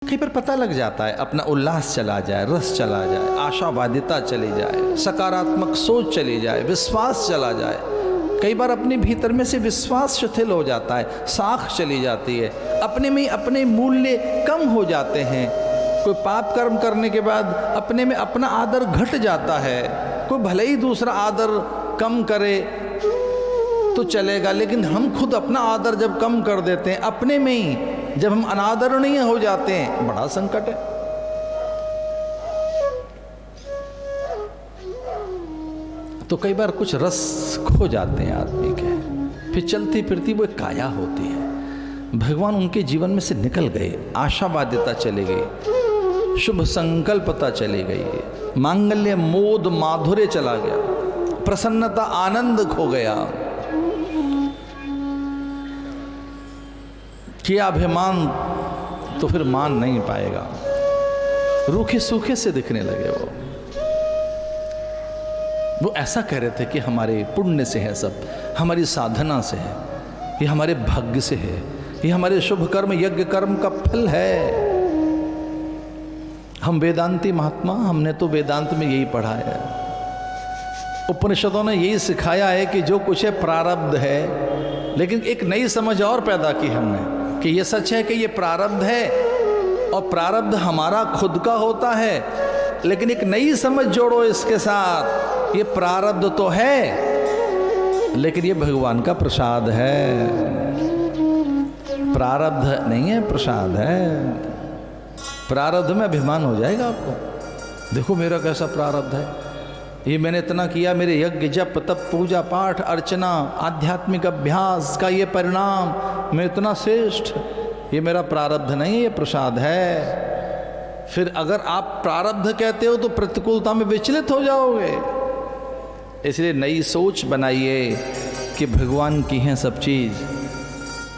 कहीं पर पता लग जाता है, अपना उल्लास चला जाए, रस चला जाए, आशावादिता चली जाए, सकारात्मक सोच चली जाए, विश्वास चला जाए। कई बार अपने भीतर में से विश्वास शिथिल हो जाता है, साख चली जाती है, अपने में अपने मूल्य कम हो जाते हैं। कोई पाप कर्म करने के बाद अपने में अपना आदर घट जाता है। कोई भले ही दूसरा आदर कम करे तो चलेगा, लेकिन हम खुद अपना आदर जब कम कर देते हैं अपने में ही, जब हम अनादरणीय हो जाते हैं, बड़ा संकट है। तो कई बार कुछ रस खो जाते हैं आदमी के, फिर चलती फिरती वो एक काया होती है। भगवान उनके जीवन में से निकल गए, आशावादिता चली गई, शुभ संकल्पता चली गई, मांगल्य मोद माधुर्य चला गया, प्रसन्नता आनंद खो गया, किया अभिमान तो फिर मान नहीं पाएगा, रूखे सूखे से दिखने लगे। वो ऐसा कह रहे थे कि हमारे पुण्य से है, सब हमारी साधना से है, ये हमारे भाग्य से है, ये हमारे शुभ कर्म यज्ञ कर्म का फल है। हम वेदांती महात्मा, हमने तो वेदांत में यही पढ़ा है, उपनिषदों ने यही सिखाया है कि जो कुछ है प्रारब्ध है। लेकिन एक नई समझ और पैदा की हमने कि ये सच है कि ये प्रारब्ध है और प्रारब्ध हमारा खुद का होता है, लेकिन एक नई समझ जोड़ो इसके साथ, ये प्रारब्ध तो है लेकिन ये भगवान का प्रसाद है, प्रारब्ध नहीं है, प्रसाद है। प्रारब्ध में अभिमान हो जाएगा आपको, देखो मेरा कैसा प्रारब्ध है, ये मैंने इतना किया, मेरे यज्ञ जप तप पूजा पाठ अर्चना आध्यात्मिक अभ्यास का ये परिणाम, मैं इतना श्रेष्ठ, ये मेरा प्रारब्ध नहीं है, ये प्रसाद है। फिर अगर आप प्रारब्ध कहते हो तो प्रतिकूलता में विचलित हो जाओगे। इसलिए नई सोच बनाइए कि भगवान की हैं सब चीज़,